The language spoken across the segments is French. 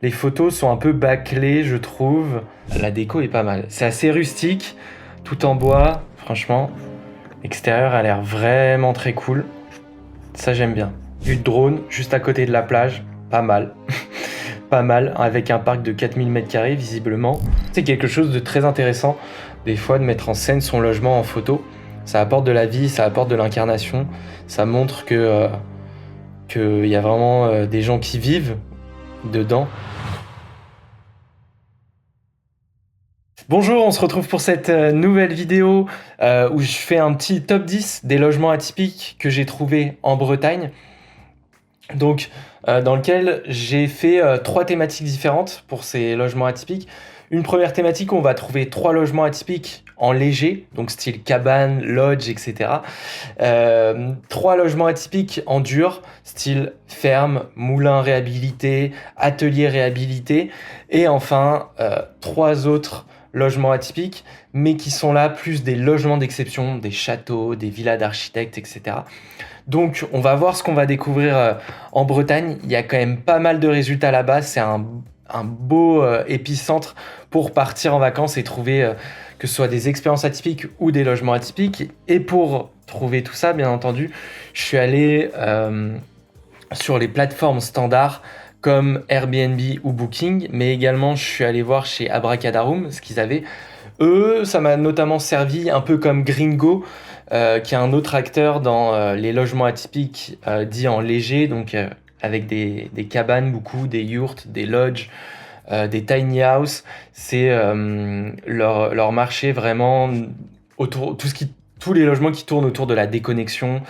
Les photos sont un peu bâclées, je trouve. La déco est pas mal. C'est assez rustique, tout en bois. Franchement, l'extérieur a l'air vraiment très cool. Ça, j'aime bien. Vue de drone, juste à côté de la plage. Pas mal. Pas mal, avec un parc de 4000 m², visiblement. C'est quelque chose de très intéressant, des fois, de mettre en scène son logement en photo. Ça apporte de la vie, ça apporte de l'incarnation. Ça montre qu'il y a vraiment des gens qui vivent dedans. Bonjour, on se retrouve pour cette nouvelle vidéo où je fais un petit top 10 des logements atypiques que j'ai trouvés en Bretagne. Donc, dans lequel j'ai fait 3 thématiques différentes pour ces logements atypiques. Une première thématique où on va trouver 3 logements atypiques en léger, donc style cabane, lodge, etc. 3 logements atypiques en dur, style ferme, moulin réhabilité, atelier réhabilité. Et enfin, 3 autres logements atypiques, mais qui sont là plus des logements d'exception, des châteaux, des villas d'architectes, etc. Donc, on va voir ce qu'on va découvrir en Bretagne. Il y a quand même pas mal de résultats là-bas. C'est un beau épicentre pour partir en vacances et trouver que ce soit des expériences atypiques ou des logements atypiques. Et pour trouver tout ça, bien entendu, je suis allé sur les plateformes standards comme Airbnb ou Booking, mais également je suis allé voir chez Abracadarum ce qu'ils avaient. Eux, ça m'a notamment servi un peu comme Gringo, qui est un autre acteur dans les logements atypiques dits en léger, donc avec des cabanes beaucoup, des yurts, des lodges, des tiny house. C'est leur marché vraiment autour, tous les logements qui tournent autour de la déconnexion,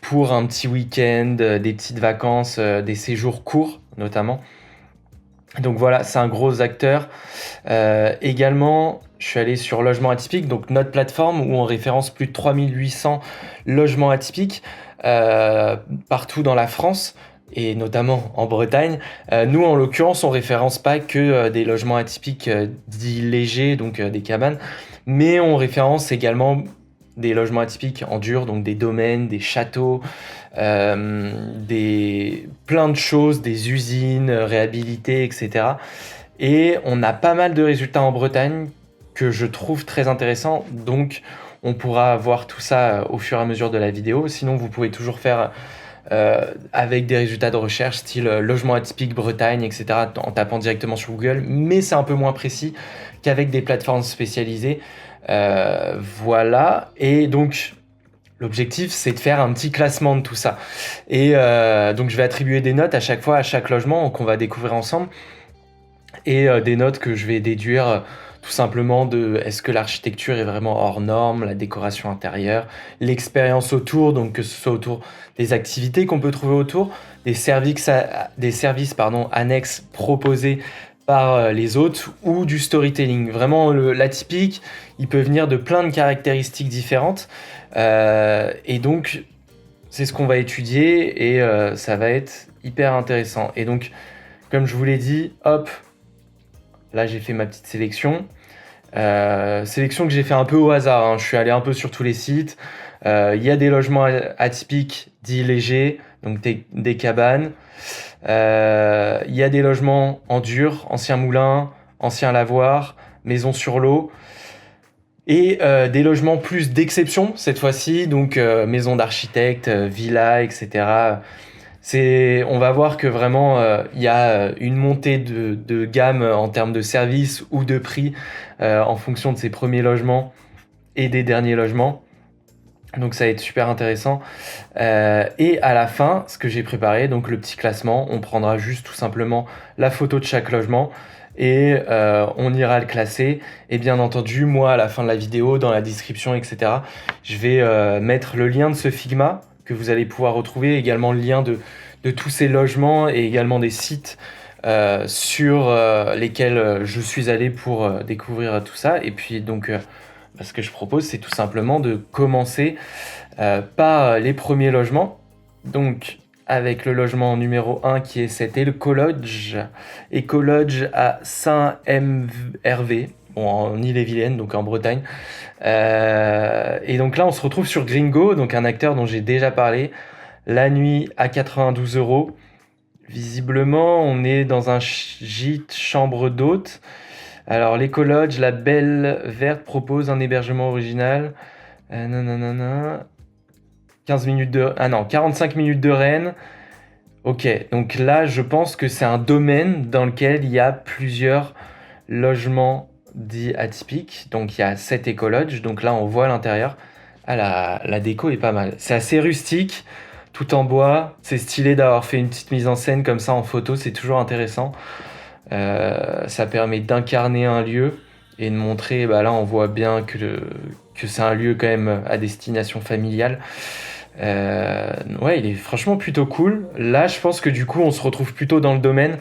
pour un petit week-end, des petites vacances, des séjours courts notamment. Donc voilà, c'est un gros acteur. Également, je suis allé sur Logement Atypique, donc notre plateforme où on référence plus de 3800 logements atypiques partout dans la France et notamment en Bretagne. Nous, en l'occurrence, on référence pas que des logements atypiques dits légers, donc des cabanes, mais on référence également des logements atypiques en dur, donc des domaines, des châteaux, plein de choses, des usines réhabilitées, etc. Et on a pas mal de résultats en Bretagne que je trouve très intéressants. Donc, on pourra voir tout ça au fur et à mesure de la vidéo. Sinon, vous pouvez toujours faire avec des résultats de recherche, style logement atypique Bretagne, etc., en tapant directement sur Google. Mais c'est un peu moins précis qu'avec des plateformes spécialisées. Voilà. Et donc, l'objectif, c'est de faire un petit classement de tout ça. Et donc, je vais attribuer des notes à chaque fois, à chaque logement qu'on va découvrir ensemble. Et des notes que je vais déduire tout simplement de est-ce que l'architecture est vraiment hors norme, la décoration intérieure, l'expérience autour, donc que ce soit autour des activités qu'on peut trouver autour, des services annexes proposés par les autres ou du storytelling. Vraiment, l'atypique, il peut venir de plein de caractéristiques différentes. Et donc, c'est ce qu'on va étudier et ça va être hyper intéressant. Et donc, comme je vous l'ai dit, hop, là j'ai fait ma petite sélection. Sélection que j'ai fait un peu au hasard, hein. Je suis allé un peu sur tous les sites. Il y a des logements atypiques, dits légers, donc des cabanes. Il y a des logements en dur, anciens moulins, anciens lavoirs, maisons sur l'eau. Et des logements plus d'exception cette fois-ci, donc maisons d'architectes, villas, etc. On va voir que vraiment il y a une montée de gamme en termes de services ou de prix en fonction de ces premiers logements et des derniers logements. Donc ça va être super intéressant. Et à la fin, ce que j'ai préparé, donc le petit classement, on prendra juste tout simplement la photo de chaque logement et on ira le classer. Et bien entendu, moi, à la fin de la vidéo, dans la description, etc., je vais mettre le lien de ce Figma que vous allez pouvoir retrouver, également le lien de tous ces logements et également des sites sur lesquels je suis allé pour découvrir tout ça. Et puis donc, ce que je propose, c'est tout simplement de commencer par les premiers logements. Donc, avec le logement numéro 1 qui est cet Écolodge à Saint-MRV, bon, en Ille-et-Vilaine, donc en Bretagne. Et donc là, on se retrouve sur Gringo, donc un acteur dont j'ai déjà parlé. La nuit à 92 €. Visiblement, on est dans un gîte chambre d'hôte. Alors, l'écologe, la Belle Verte propose un hébergement original. Nanana. 15 minutes de... Ah non, 45 minutes de Rennes. Ok, donc là, je pense que c'est un domaine dans lequel il y a plusieurs logements dits atypiques. Donc, il y a 7 écologes. Donc là, on voit l'intérieur. Ah, la déco est pas mal. C'est assez rustique, tout en bois. C'est stylé d'avoir fait une petite mise en scène comme ça en photo. C'est toujours intéressant. Ça permet d'incarner un lieu et de montrer, bah là on voit bien que c'est un lieu quand même à destination familiale. Ouais, il est franchement plutôt cool. Là, je pense que du coup, on se retrouve plutôt dans le domaine,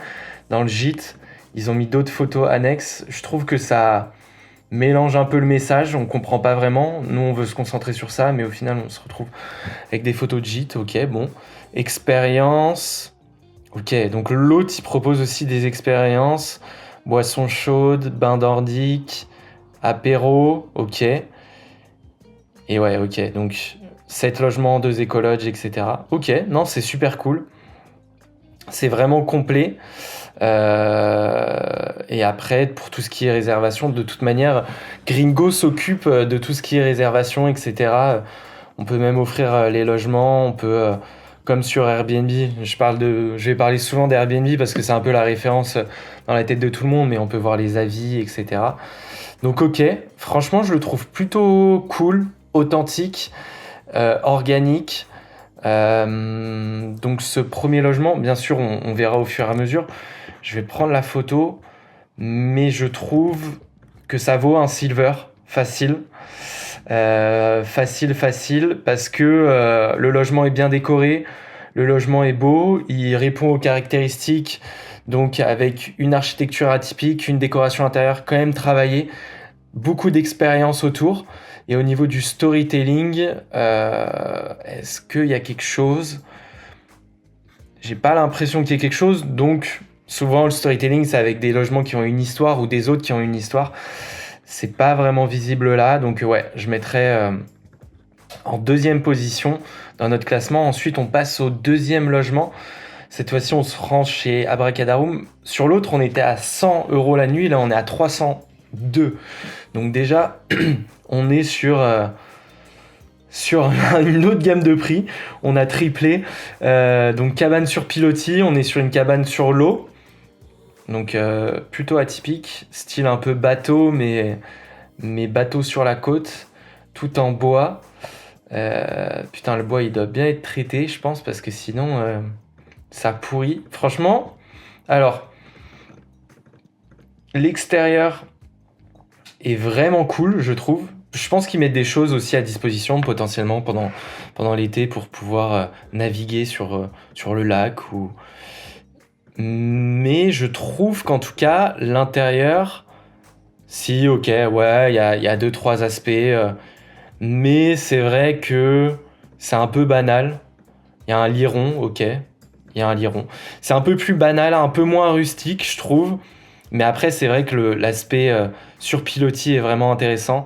dans le gîte. Ils ont mis d'autres photos annexes. Je trouve que ça mélange un peu le message. On comprend pas vraiment. Nous, on veut se concentrer sur ça, mais au final, on se retrouve avec des photos de gîte. Ok, bon. Expérience. Ok, donc l'autre, il propose aussi des expériences. Boissons chaudes, bain nordique, apéro. Ok. Et ouais, ok. Donc 7 logements, 2 écologes, etc. Ok, non, c'est super cool. C'est vraiment complet. Et après, pour tout ce qui est réservation, de toute manière, Gringo s'occupe de tout ce qui est réservation, etc. On peut même offrir les logements, on peut, comme sur Airbnb, je vais parler souvent d'Airbnb parce que c'est un peu la référence dans la tête de tout le monde, mais on peut voir les avis, etc. Donc ok, franchement, je le trouve plutôt cool, authentique, organique. Donc ce premier logement, bien sûr, on verra au fur et à mesure. Je vais prendre la photo, mais je trouve que ça vaut un silver facile. Facile, parce que le logement est bien décoré, le logement est beau, il répond aux caractéristiques, donc avec une architecture atypique, une décoration intérieure quand même travaillée, beaucoup d'expérience autour. Et au niveau du storytelling, est-ce qu'il y a quelque chose? J'ai pas l'impression qu'il y ait quelque chose, donc souvent le storytelling c'est avec des logements qui ont une histoire ou des autres qui ont une histoire. C'est pas vraiment visible là, donc ouais, je mettrais en deuxième position dans notre classement. Ensuite, on passe au deuxième logement. Cette fois-ci, on se rend chez Abracadarum. Sur l'autre, on était à 100 euros la nuit. Là, on est à 302. Donc déjà, on est sur une autre gamme de prix. On a triplé. Donc cabane sur pilotis. On est sur une cabane sur l'eau. Donc plutôt atypique. Style un peu bateau, mais bateau sur la côte. Tout en bois. Putain, le bois, il doit bien être traité, je pense, parce que sinon, ça pourrit. Franchement, alors, l'extérieur est vraiment cool, je trouve. Je pense qu'ils mettent des choses aussi à disposition, potentiellement, pendant l'été, pour pouvoir naviguer sur le lac. Mais je trouve qu'en tout cas, l'intérieur, si, ok, ouais, il y a deux, trois aspects... mais c'est vrai que c'est un peu banal. Il y a un liron, ok. Il y a un liron. C'est un peu plus banal, un peu moins rustique, je trouve. Mais après, c'est vrai que l'aspect sur pilotis est vraiment intéressant.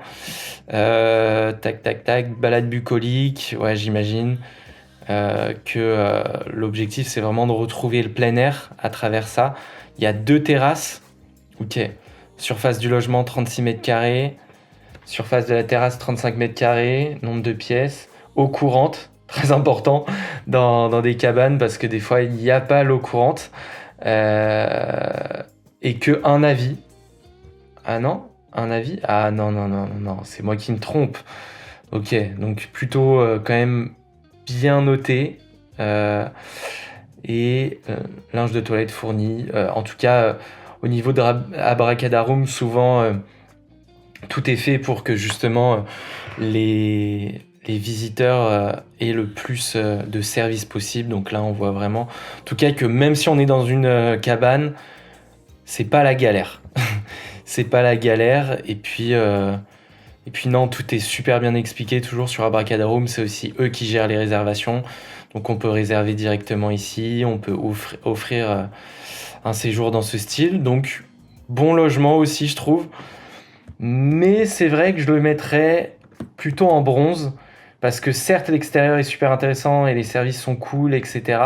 Tac, tac, tac. Balade bucolique. Ouais, j'imagine que l'objectif, c'est vraiment de retrouver le plein air à travers ça. Il y a 2 terrasses. Ok. Surface du logement, 36 mètres carrés. Surface de la terrasse, 35 mètres carrés, nombre de pièces, eau courante, très important dans des cabanes parce que des fois il n'y a pas l'eau courante. Et que un avis. Ah non? Un avis? Ah non, non, non, non, non, c'est moi qui me trompe. Ok, donc plutôt quand même bien noté. Et linge de toilette fourni. En tout cas, au niveau de Abracadarum, souvent... tout est fait pour que justement les visiteurs aient le plus de services possible. Donc là, on voit vraiment, en tout cas, que même si on est dans une cabane, c'est pas la galère. C'est pas la galère. Et puis non, tout est super bien expliqué toujours sur Abracadarum. C'est aussi eux qui gèrent les réservations. Donc on peut réserver directement ici. On peut offrir un séjour dans ce style. Donc bon logement aussi, je trouve. Mais c'est vrai que je le mettrais plutôt en bronze, parce que certes l'extérieur est super intéressant et les services sont cool, etc.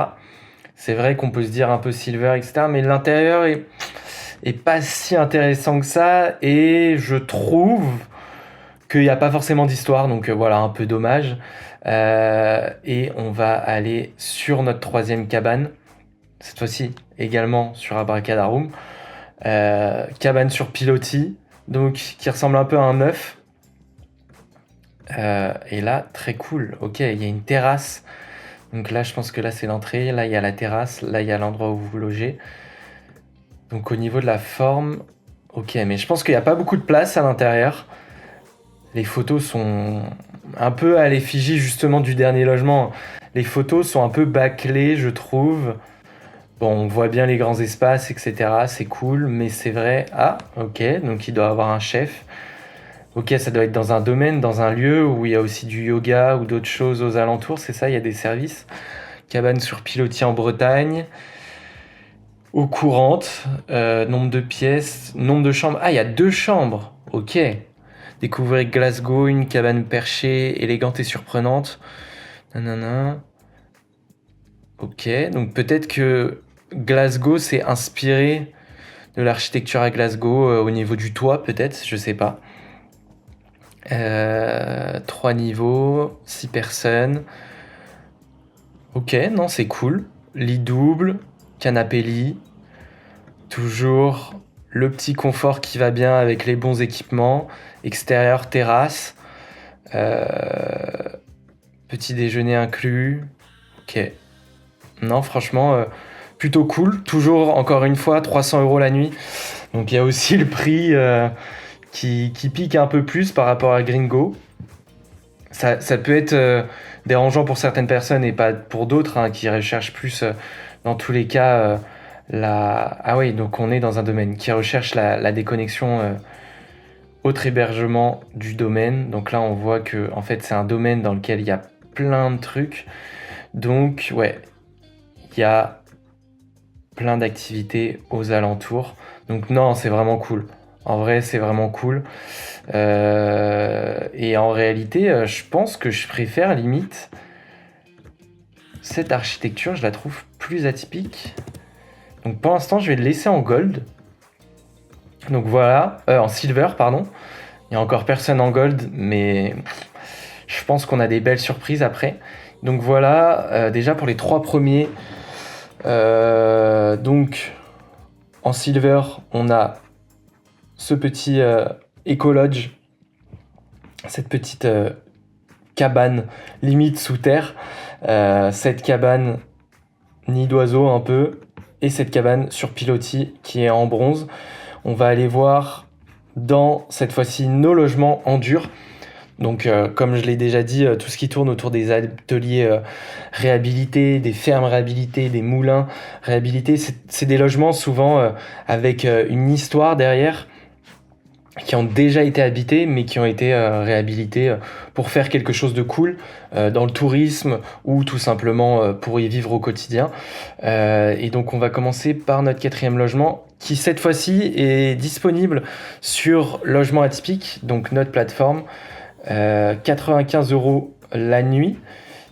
C'est vrai qu'on peut se dire un peu silver, etc. Mais l'intérieur est pas si intéressant que ça. Et je trouve qu'il n'y a pas forcément d'histoire. Donc voilà, un peu dommage. Et on va aller sur notre troisième cabane. Cette fois-ci également sur Abracadarum. Cabane sur pilotis. Donc qui ressemble un peu à un œuf. Et là, très cool. Ok, il y a une terrasse. Donc là, je pense que là, c'est l'entrée. Là, il y a la terrasse. Là, il y a l'endroit où vous logez. Donc au niveau de la forme, ok, mais je pense qu'il n'y a pas beaucoup de place à l'intérieur. Les photos sont un peu à l'effigie justement du dernier logement. Les photos sont un peu bâclées, je trouve. Bon, on voit bien les grands espaces, etc. C'est cool, mais c'est vrai. Ah, ok, donc il doit avoir un chef. Ok, ça doit être dans un domaine, dans un lieu où il y a aussi du yoga ou d'autres choses aux alentours, c'est ça, il y a des services. Cabane sur pilotis en Bretagne. Eau courante, nombre de pièces, nombre de chambres. Ah, il y a 2 chambres, ok. Découvrir Glasgow, une cabane perchée, élégante et surprenante. Nanana. Ok, donc peut-être que Glasgow s'est inspiré de l'architecture à Glasgow au niveau du toit, peut-être, je sais pas. 3 niveaux, 6 personnes. Ok, non, c'est cool. Lit double, canapé lit. Toujours le petit confort qui va bien avec les bons équipements. Extérieur, terrasse. Euh, Petit déjeuner inclus. Ok. Non, franchement, plutôt cool. Toujours, encore une fois, 300 € la nuit. Donc il y a aussi le prix qui pique un peu plus par rapport à Gringo. Ça peut être dérangeant pour certaines personnes et pas pour d'autres hein, qui recherchent plus, dans tous les cas, Ah oui, donc on est dans un domaine qui recherche la déconnexion autre hébergement du domaine. Donc là, on voit que en fait, c'est un domaine dans lequel il y a plein de trucs. Donc ouais, il y a plein d'activités aux alentours. Donc non, c'est vraiment cool. En vrai, c'est vraiment cool. Et en réalité, je pense que je préfère limite cette architecture. Je la trouve plus atypique. Donc pour l'instant, je vais le laisser en gold. Donc voilà, en silver, pardon. Il y a encore personne en gold, mais je pense qu'on a des belles surprises après. Donc voilà, déjà pour les 3 premiers. Donc en silver, on a ce petit Ecolodge, cette petite cabane limite sous terre. Cette cabane nid d'oiseau un peu, et cette cabane sur pilotis qui est en bronze. On va aller voir dans cette fois-ci nos logements en dur. Donc comme je l'ai déjà dit, tout ce qui tourne autour des ateliers réhabilités, des fermes réhabilitées, des moulins réhabilités, c'est des logements souvent avec une histoire derrière, qui ont déjà été habités mais qui ont été réhabilités pour faire quelque chose de cool dans le tourisme ou tout simplement pour y vivre au quotidien. Et donc on va commencer par notre 4e logement qui cette fois-ci est disponible sur Logement Atypique, donc notre plateforme. 95 € la nuit,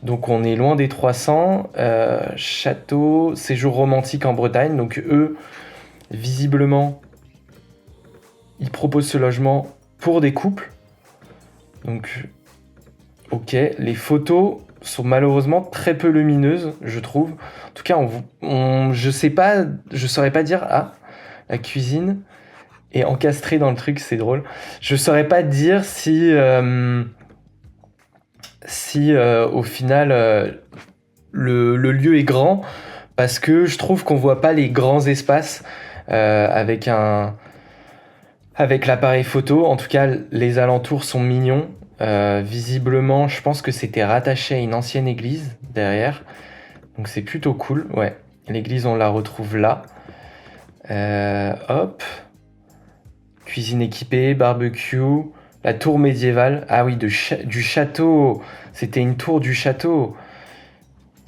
donc on est loin des 300. Château, séjour romantique en Bretagne, donc eux, visiblement, ils proposent ce logement pour des couples. Donc, ok, les photos sont malheureusement très peu lumineuses, je trouve. En tout cas, je sais pas, je saurais pas dire, la cuisine est encastrée dans le truc, c'est drôle. Je saurais pas dire si au final le lieu est grand, parce que je trouve qu'on voit pas les grands espaces avec l'appareil photo. En tout cas, les alentours sont mignons. Visiblement, je pense que c'était rattaché à une ancienne église derrière. Donc c'est plutôt cool. Ouais, l'église, on la retrouve là. Hop. Cuisine équipée, barbecue. La tour médiévale. Ah oui, du château. C'était une tour du château.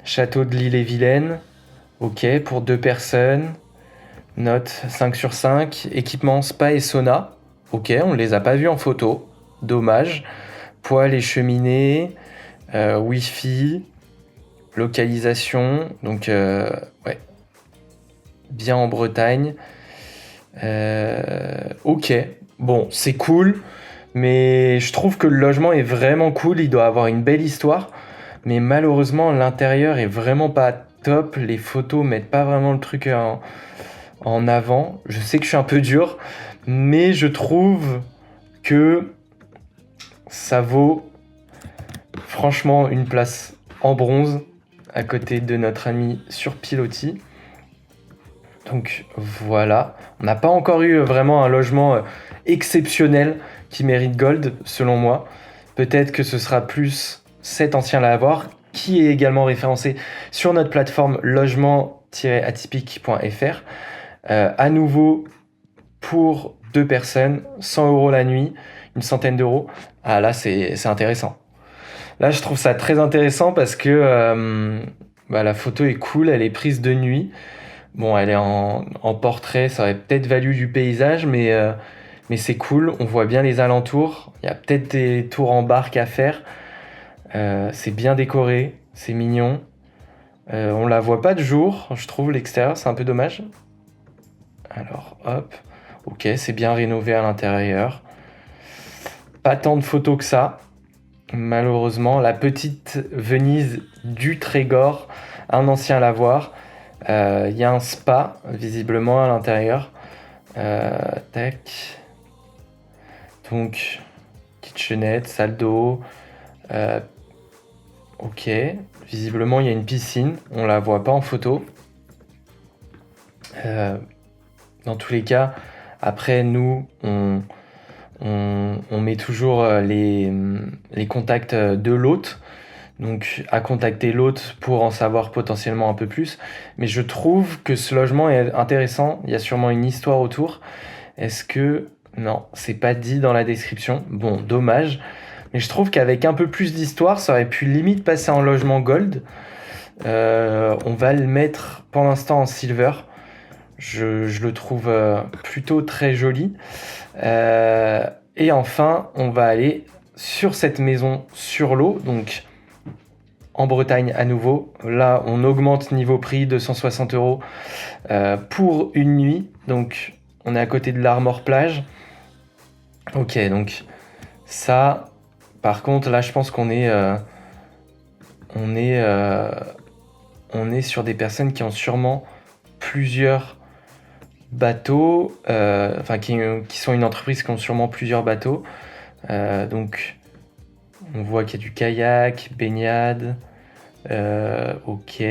Château de l'Île-et-Vilaine. Ok, pour 2 personnes. Note 5 sur 5. Équipement spa et sauna. Ok, on ne les a pas vus en photo. Dommage. Poêle et cheminée. Wi-Fi. localisation, donc ouais, bien en Bretagne. Ok, bon, c'est cool, mais je trouve que le logement est vraiment cool, il doit avoir une belle histoire, mais malheureusement l'intérieur est vraiment pas top, les photos mettent pas vraiment le truc en avant. Je sais que je suis un peu dur, mais je trouve que ça vaut franchement une place en bronze à côté de notre ami sur Pilotis. Donc voilà, on n'a pas encore eu vraiment un logement exceptionnel qui mérite Gold, selon moi. Peut-être que ce sera plus cet ancien-là à avoir, qui est également référencé sur notre plateforme logement-atypique.fr. À nouveau, pour 2 personnes, 100 € la nuit, une centaine d'euros. Ah là, c'est intéressant. Là, je trouve ça très intéressant parce que la photo est cool, elle est prise de nuit. Bon, elle est en portrait, ça aurait peut-être valu du paysage, mais c'est cool, on voit bien les alentours. Il y a peut-être des tours en barque à faire. C'est bien décoré, c'est mignon. On la voit pas de jour, je trouve, l'extérieur, c'est un peu dommage. Alors, hop. Ok, c'est bien rénové à l'intérieur. Pas tant de photos que ça, malheureusement. La petite Venise du Trégor, un ancien lavoir. Il y a un spa, visiblement, à l'intérieur. Tac. Donc, kitchenette, salle d'eau. Ok. Visiblement, il y a une piscine. On la voit pas en photo. Dans tous les cas, après, nous, on met toujours les contacts de l'hôte. Donc, à contacter l'hôte pour en savoir potentiellement un peu plus. Mais je trouve que ce logement est intéressant. Il y a sûrement une histoire autour. Est-ce que... Non, c'est pas dit dans la description. Bon, dommage. Mais je trouve qu'avec un peu plus d'histoire, ça aurait pu limite passer en logement gold. On va le mettre pour l'instant en silver. Je le trouve plutôt très joli. Et enfin, on va aller sur cette maison sur l'eau. Donc, en Bretagne à nouveau. Là, on augmente niveau prix de 160 € pour une nuit. Donc, on est à côté de l'Armor Plage. Ok, donc ça, par contre, là, je pense qu'on est, on est sur des personnes qui ont sûrement plusieurs bateaux, qui sont une entreprise qui ont sûrement plusieurs bateaux. Donc, on voit qu'il y a du kayak, baignade. Ok.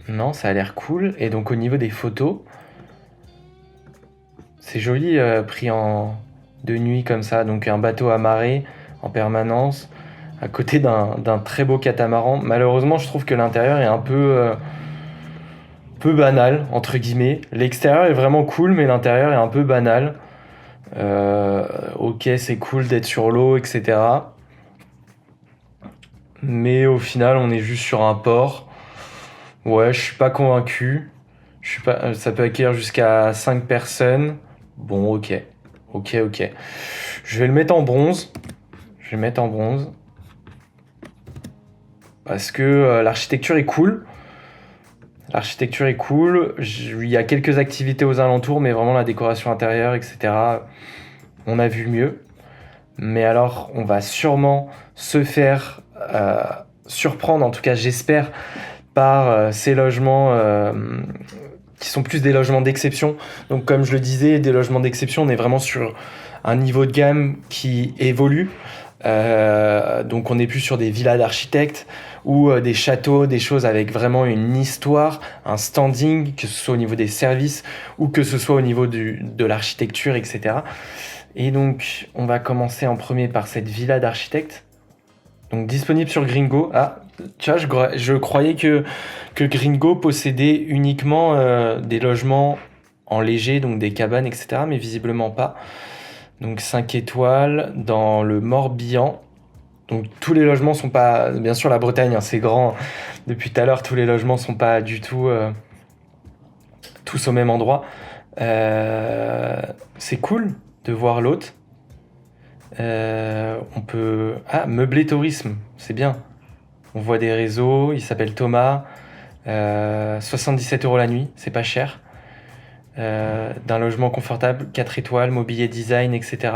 Non, ça a l'air cool. Et donc, au niveau des photos, c'est joli pris de nuit comme ça. Donc, un bateau amarré en permanence à côté d'un très beau catamaran. Malheureusement, je trouve que l'intérieur est un peu banal, entre guillemets. L'extérieur est vraiment cool, mais l'intérieur est un peu banal. Ok, c'est cool d'être sur l'eau, etc. Mais au final, on est juste sur un port. Ouais, je suis pas convaincu. Ça peut accueillir jusqu'à 5 personnes. Bon, ok. Ok, ok. Je vais le mettre en bronze. Je vais le mettre en bronze. Parce que l'architecture est cool. L'architecture est cool. Il y a quelques activités aux alentours, mais vraiment la décoration intérieure, etc. On a vu mieux. Mais alors, on va sûrement se faire surprendre, en tout cas j'espère, par ces logements qui sont plus des logements d'exception. Donc comme je le disais, des logements d'exception, on est vraiment sur un niveau de gamme qui évolue. Donc on n'est plus sur des villas d'architectes ou des châteaux, des choses avec vraiment une histoire, un standing, que ce soit au niveau des services ou que ce soit au niveau de l'architecture, etc. Et donc on va commencer en premier par cette villa d'architecte. Donc disponible sur Gringo. Ah, tu vois, je croyais que Gringo possédait uniquement des logements en léger, donc des cabanes, etc. Mais visiblement pas. Donc 5 étoiles dans le Morbihan. Donc tous les logements sont pas... Bien sûr la Bretagne, hein, c'est grand. Depuis tout à l'heure, tous les logements sont pas du tout tous au même endroit. C'est cool de voir l'hôte. On peut... Ah, meubler tourisme, c'est bien. On voit des réseaux. Il s'appelle Thomas. 77 € la nuit, c'est pas cher. D'un logement confortable, 4 étoiles, mobilier design, etc.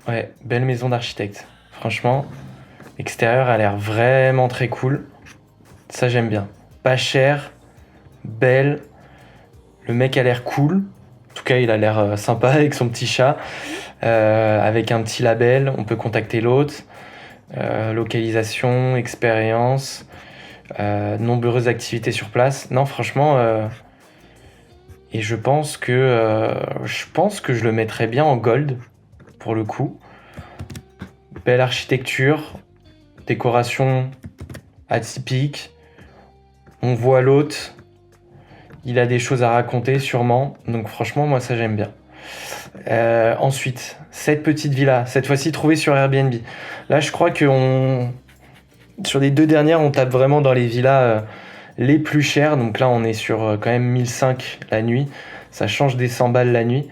Ouais, belle maison d'architecte. Franchement, l'extérieur a l'air vraiment très cool. Ça, j'aime bien. Pas cher, belle. Le mec a l'air cool. En tout cas, il a l'air sympa avec son petit chat. Avec un petit label, on peut contacter l'hôte. Localisation, expérience, nombreuses activités sur place. Non, franchement, et je pense que je le mettrais bien en gold pour le coup. Belle architecture, décoration atypique. On voit l'hôte, il a des choses à raconter sûrement. Donc franchement, moi ça j'aime bien. Ensuite, cette petite villa, cette fois-ci trouvée sur Airbnb. Là, je crois que sur les 2 dernières, on tape vraiment dans les villas les plus chères. Donc là, on est sur quand même 1005 la nuit. Ça change des 100 balles la nuit.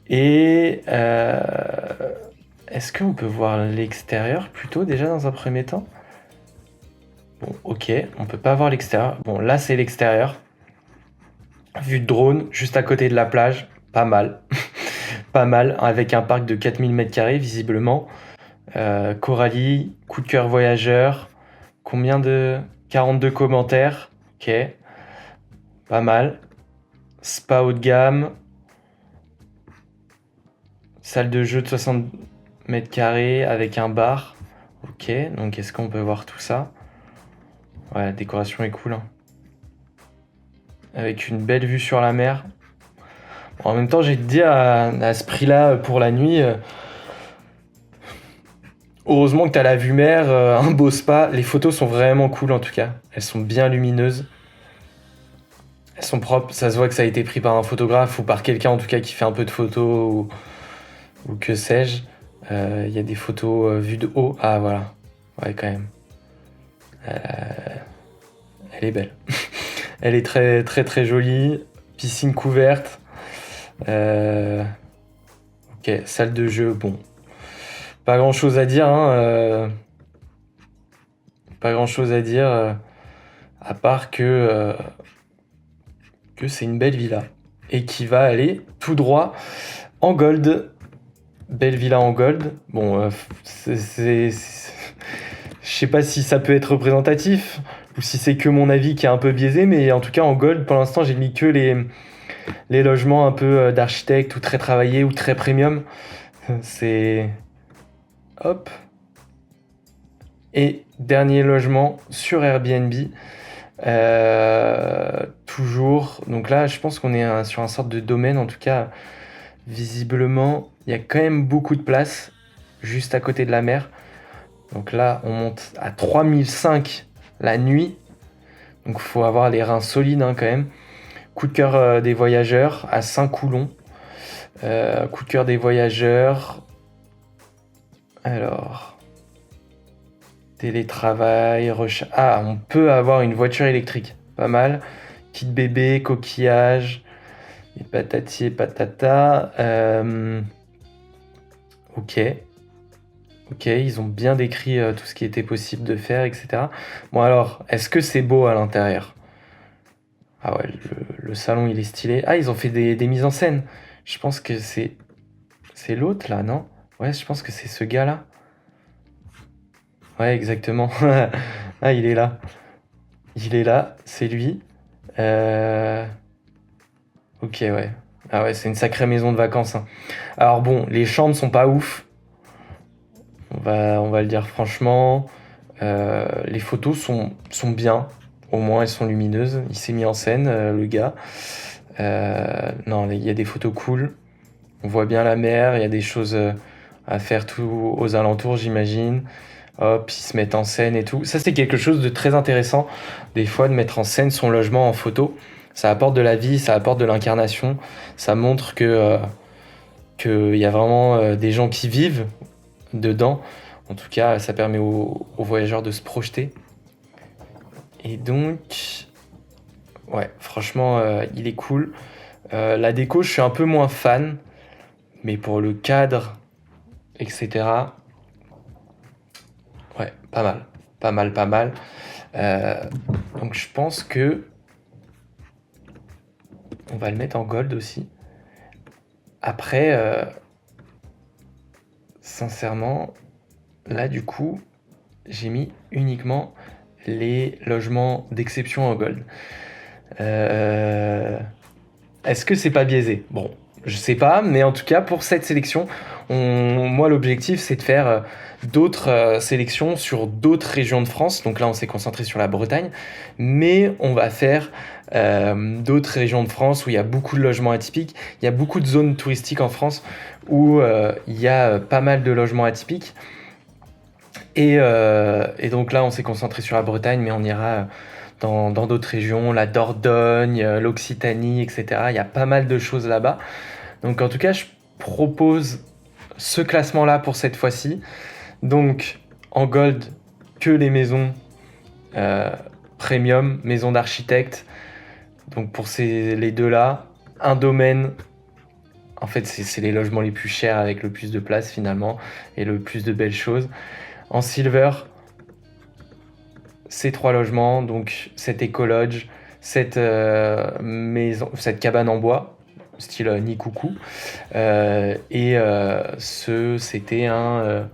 Et est-ce qu'on peut voir l'extérieur plutôt déjà dans un premier temps? Bon, ok, on peut pas voir l'extérieur. Bon, là, c'est l'extérieur. Vue de drone, juste à côté de la plage. Pas mal. Pas mal, avec un parc de 4000 m², visiblement. Coralie, coup de cœur voyageur. Combien de... 42 commentaires. Ok. Pas mal. Spa haut de gamme. Salle de jeu de 60 m² avec un bar. Ok, donc est-ce qu'on peut voir tout ça? Ouais, la décoration est cool, hein. Avec une belle vue sur la mer. Bon, en même temps, j'ai te dire, à ce prix-là, pour la nuit, heureusement que t'as la vue mer, un beau spa. Les photos sont vraiment cool en tout cas. Elles sont bien lumineuses. Elles sont propres. Ça se voit que ça a été pris par un photographe ou par quelqu'un en tout cas qui fait un peu de photos ou que sais-je. Il y a des photos vues de haut. Ah voilà. Ouais, quand même. Elle est belle. Elle est très très très jolie. Piscine couverte. Ok, salle de jeu. Bon, pas grand chose à dire, hein. Pas grand chose à dire. À part que c'est une belle villa. Et qui va aller tout droit en gold. Belle villa en gold. Bon, je sais pas si ça peut être représentatif ou si c'est que mon avis qui est un peu biaisé, mais en tout cas en gold, pour l'instant, j'ai mis que les logements un peu d'architecte ou très travaillés ou très premium. C'est... Hop. Et dernier logement sur Airbnb. Toujours. Donc là, je pense qu'on est sur un sorte de domaine. En tout cas, visiblement, il y a quand même beaucoup de place juste à côté de la mer. Donc là, on monte à 3005 la nuit. Donc il faut avoir les reins solides, hein, quand même. Coup de cœur des voyageurs à Saint-Coulon. Coup de cœur des voyageurs. Alors... Télétravail, Ah, on peut avoir une voiture électrique. Pas mal. Kit bébé, coquillage, et patati et patata. Ok. Ok, ils ont bien décrit tout ce qui était possible de faire, etc. Bon alors, est-ce que c'est beau à l'intérieur? Ah ouais, le salon il est stylé. Ah, ils ont fait des mises en scène. Je pense que c'est l'autre là, non? Ouais, je pense que c'est ce gars-là. Ouais, exactement. Ah, il est là. Il est là, c'est lui. Euh, Ok, ouais. Ah ouais, c'est une sacrée maison de vacances, hein. Alors bon, les chambres sont pas ouf. On va le dire franchement. Les photos sont bien. Au moins, elles sont lumineuses. Il s'est mis en scène, le gars. Non, il y a des photos cool. On voit bien la mer. Il y a des choses à faire tout aux alentours, j'imagine. Hop, ils se mettent en scène et tout. Ça, c'est quelque chose de très intéressant, des fois, de mettre en scène son logement en photo. Ça apporte de la vie, ça apporte de l'incarnation. Ça montre qu'il y a vraiment des gens qui vivent dedans. En tout cas, ça permet aux voyageurs de se projeter. Et donc, ouais, franchement, il est cool. La déco, je suis un peu moins fan. Mais pour le cadre, etc., pas mal, pas mal, pas mal. Euh, donc je pense que on va le mettre en gold aussi. Après, sincèrement, là du coup, j'ai mis uniquement les logements d'exception en gold. Euh, Est-ce que c'est pas biaisé? Bon, je sais pas, mais en tout cas, pour cette sélection, moi, l'objectif, c'est de faire d'autres sélections sur d'autres régions de France. Donc là, on s'est concentré sur la Bretagne, mais on va faire d'autres régions de France où il y a beaucoup de logements atypiques. Il y a beaucoup de zones touristiques en France où il y a pas mal de logements atypiques. Et donc là, on s'est concentré sur la Bretagne, mais on ira dans d'autres régions, la Dordogne, l'Occitanie, etc. Il y a pas mal de choses là-bas. Donc en tout cas, je propose ce classement-là pour cette fois-ci. Donc en gold, que les maisons euh, premium, maisons d'architecte. Donc pour les deux-là, un domaine. En fait, c'est les logements les plus chers avec le plus de place finalement et le plus de belles choses. En silver, ces trois logements, donc cette écolodge, cette maison, cette cabane en bois, style nid coucou, c'était un,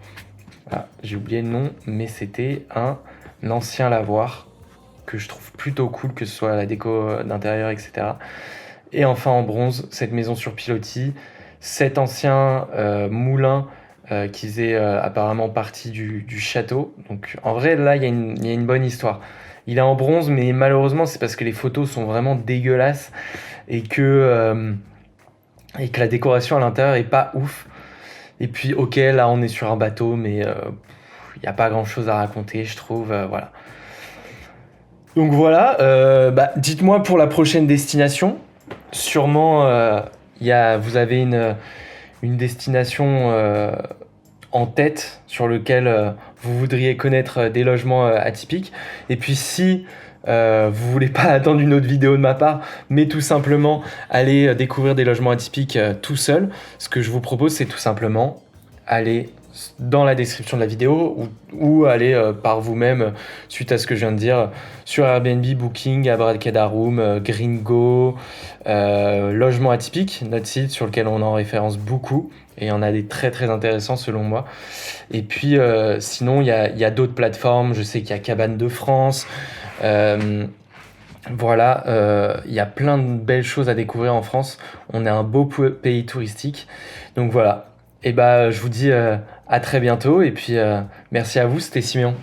j'ai oublié le nom, mais c'était un ancien lavoir que je trouve plutôt cool, que ce soit la déco d'intérieur, etc. Et enfin en bronze, cette maison sur pilotis, cet ancien moulin qui faisait apparemment partie du château. Donc en vrai, là, il y a une bonne histoire. Il est en bronze, mais malheureusement, c'est parce que les photos sont vraiment dégueulasses et et que la décoration à l'intérieur est pas ouf. Et puis, ok, là, on est sur un bateau, mais il n'y a pas grand-chose à raconter, je trouve. Voilà. Donc voilà, dites-moi pour la prochaine destination. Sûrement, vous avez une destination en tête sur lequel vous voudriez connaître des logements atypiques. Et puis si vous voulez pas attendre une autre vidéo de ma part, mais tout simplement aller découvrir des logements atypiques tout seul, ce que je vous propose, c'est tout simplement aller dans la description de la vidéo ou aller par vous-même, suite à ce que je viens de dire, sur Airbnb, Booking, Abracadaroom, Gringo, Logement Atypique, notre site sur lequel on en référence beaucoup. Et il y en a des très très intéressants selon moi. Et puis sinon, il y a d'autres plateformes. Je sais qu'il y a Cabane de France. Voilà, il y a plein de belles choses à découvrir en France. On est un beau pays touristique. Donc voilà. Et je vous dis à très bientôt. Et puis merci à vous, c'était Simeon.